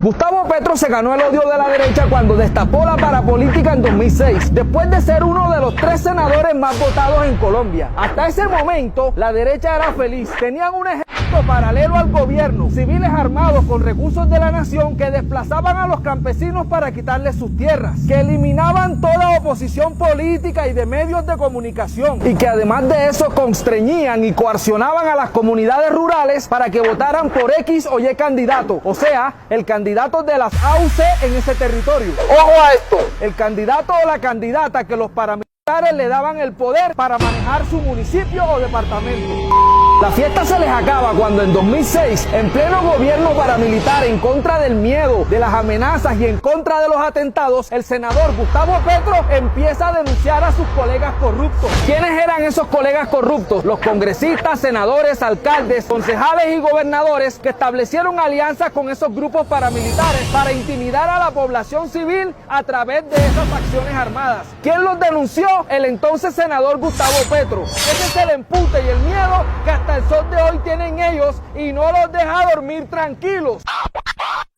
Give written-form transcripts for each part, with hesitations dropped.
Gustavo Petro se ganó el odio de la derecha cuando destapó la parapolítica en 2006, después de ser uno de los 3 senadores más votados en Colombia. Hasta ese momento, la derecha era feliz. Tenían un ejército paralelo al gobierno, civiles armados con recursos de la nación que desplazaban a los campesinos para quitarles sus tierras, que eliminaban toda oposición política y de medios de comunicación, y que además de eso constreñían y coaccionaban a las comunidades rurales para que votaran por X o Y candidato, o sea, el candidato de las AUC en ese territorio. Ojo a esto, el candidato o la candidata que los paramilitares le daban el poder para manejar su municipio o departamento. La fiesta se les acaba cuando en 2006, en pleno gobierno paramilitar, en contra del miedo, de las amenazas y en contra de los atentados, el senador Gustavo Petro empieza a denunciar a sus colegas corruptos. ¿Quiénes eran esos colegas corruptos? Los congresistas, senadores, alcaldes, concejales y gobernadores que establecieron alianzas con esos grupos paramilitares para intimidar a la población civil a través de esas acciones armadas. ¿Quién los denunció? El entonces senador Gustavo Petro. Ese es el empute y el miedo que hasta el sol de hoy tienen ellos y no los deja dormir tranquilos.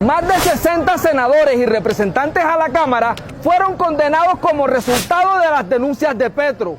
Más de 60 senadores y representantes a la Cámara fueron condenados como resultado de las denuncias de Petro.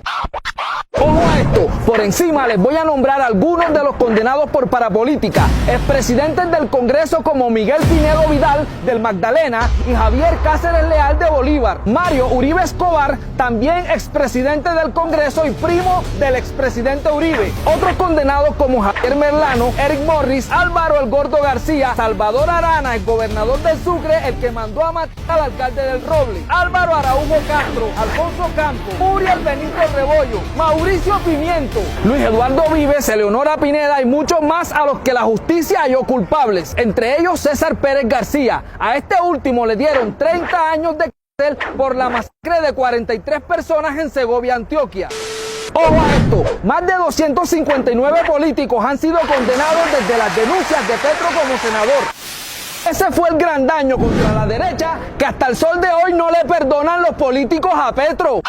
Ojo a esto, por encima les voy a nombrar algunos de los condenados por parapolítica, expresidentes del Congreso como Miguel Pinedo Vidal del Magdalena y Javier Cáceres Leal de Bolívar, Mario Uribe Escobar, también expresidente del Congreso y primo del expresidente Uribe. Otros condenados como Javier Merlano, Eric Morris, Álvaro El Gordo García, Salvador Arana, el gobernador del Sucre, el que mandó a matar al alcalde del Roble, Álvaro Araújo Castro, Alfonso Campos, Uriel Benito Rebollo, Mauricio Pimiento, Luis Eduardo Vives, Eleonora Pineda y muchos más a los que la justicia halló culpables, entre ellos César Pérez García. A este último le dieron 30 años de cárcel por la masacre de 43 personas en Segovia, Antioquia. Ojo a esto, más de 259 políticos han sido condenados desde las denuncias de Petro como senador. Ese fue el gran daño contra la derecha que hasta el sol de hoy no le perdonan los políticos a Petro.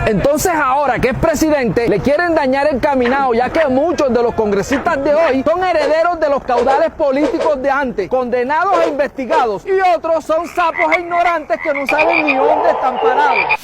Entonces ahora que es presidente, le quieren dañar el caminado, ya que muchos de los congresistas de hoy son herederos de los caudales políticos de antes, condenados e investigados, y otros son sapos e ignorantes que no saben ni dónde están parados.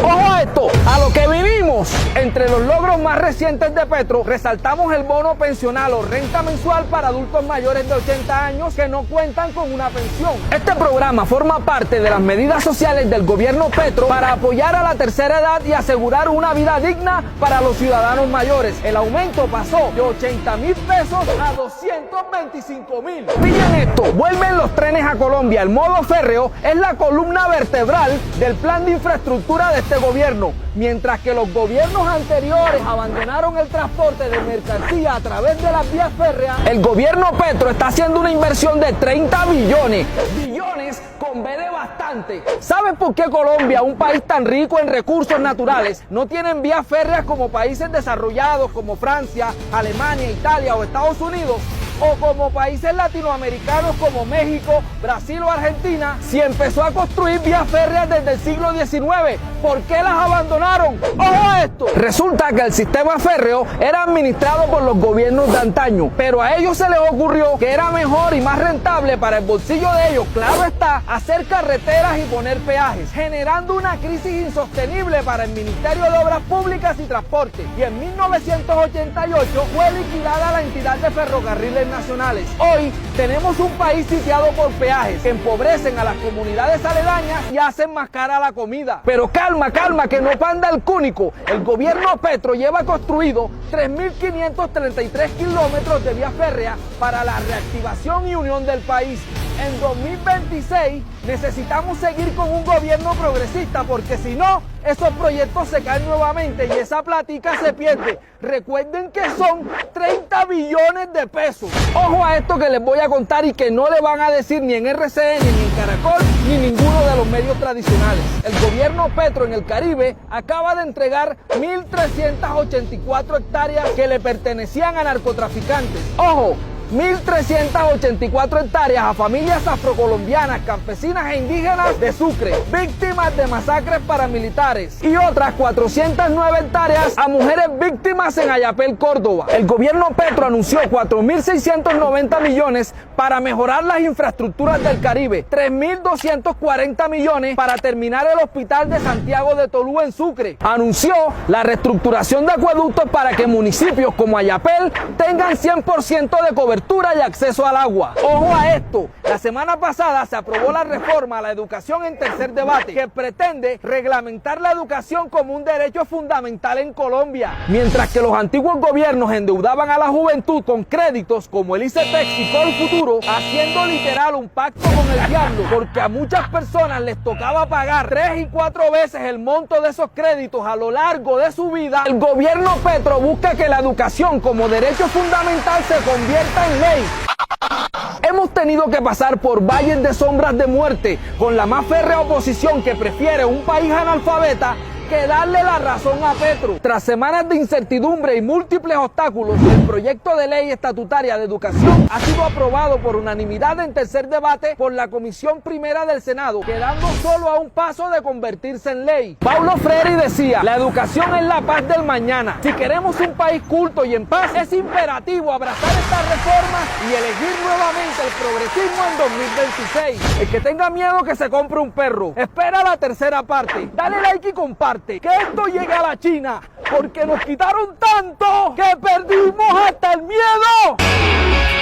Ojo a esto, a lo que vivimos. Entre los logros más recientes de Petro, resaltamos el bono pensional o renta mensual para adultos mayores de 80 años que no cuentan con una pensión. Este programa forma parte de las medidas sociales del gobierno Petro para apoyar a la tercera edad y asegurar una vida digna para los ciudadanos mayores. El aumento pasó de 80.000 pesos a 225.000. Pillen esto, vuelven los trenes a Colombia. El modo férreo es la columna vertebral del plan de infraestructura de este gobierno. Mientras que los gobiernos anteriores abandonaron el transporte de mercancía a través de las vías férreas, el gobierno Petro está haciendo una inversión de 30 billones. Billones con B de bastante. ¿Saben por qué Colombia, un país tan rico en recursos naturales, no tienen vías férreas como países desarrollados como Francia, Alemania, Italia o Estados Unidos? O como países latinoamericanos como México, Brasil o Argentina, si empezó a construir vías férreas desde el siglo XIX, ¿por qué las abandonaron? ¡Ojo a esto! Resulta que el sistema férreo era administrado por los gobiernos de antaño, pero a ellos se les ocurrió que era mejor y más rentable para el bolsillo de ellos, claro está, hacer carreteras y poner peajes, generando una crisis insostenible para el Ministerio de Obras Públicas y Transporte. Y en 1988 fue liquidada la entidad de ferrocarriles nacionales. Hoy tenemos un país sitiado por peajes que empobrecen a las comunidades aledañas y hacen más cara la comida. Pero calma, que no panda el cúnico. El gobierno Petro lleva construido 3.533 kilómetros de vía férrea para la reactivación y unión del país. En 2026 necesitamos seguir con un gobierno progresista, porque si no, esos proyectos se caen nuevamente y esa platica se pierde. Recuerden que son 30 billones de pesos. Ojo a esto que les voy a contar y que no le van a decir ni en RCN, ni en Caracol, ni ninguno de los medios tradicionales. El gobierno Petro en el Caribe acaba de entregar 1.384 hectáreas que le pertenecían a narcotraficantes. Ojo, 1.384 hectáreas a familias afrocolombianas, campesinas e indígenas de Sucre, víctimas de masacres paramilitares, y otras 409 hectáreas a mujeres víctimas en Ayapel, Córdoba. El gobierno Petro anunció 4.690 millones para mejorar las infraestructuras del Caribe, 3.240 millones para terminar el hospital de Santiago de Tolú en Sucre. Anunció la reestructuración de acueductos para que municipios como Ayapel tengan 100% de cobertura y acceso al agua. Ojo a esto, la semana pasada se aprobó la reforma a la educación en tercer debate, que pretende reglamentar la educación como un derecho fundamental en Colombia. Mientras que los antiguos gobiernos endeudaban a la juventud con créditos como el ICETEX y Colfuturo, haciendo literal un pacto con el diablo, porque a muchas personas les tocaba pagar 3 y 4 veces el monto de esos créditos a lo largo de su vida. El gobierno Petro busca que la educación como derecho fundamental se convierta en ley. Hemos tenido que pasar por valles de sombras de muerte con la más férrea oposición que prefiere un país analfabeta que darle la razón a Petro. Tras semanas de incertidumbre y múltiples obstáculos, el proyecto de ley estatutaria de educación ha sido aprobado por unanimidad en tercer debate por la Comisión Primera del Senado, quedando solo a un paso de convertirse en ley. Paulo Freire decía: la educación es la paz del mañana. Si queremos un país culto y en paz, es imperativo abrazar estas reformas y elegir nuevamente el progresismo en 2026. El que tenga miedo que se compre un perro. Espera la tercera parte. Dale like y comparte. Que esto llegue a la China, porque nos quitaron tanto que perdimos hasta el miedo.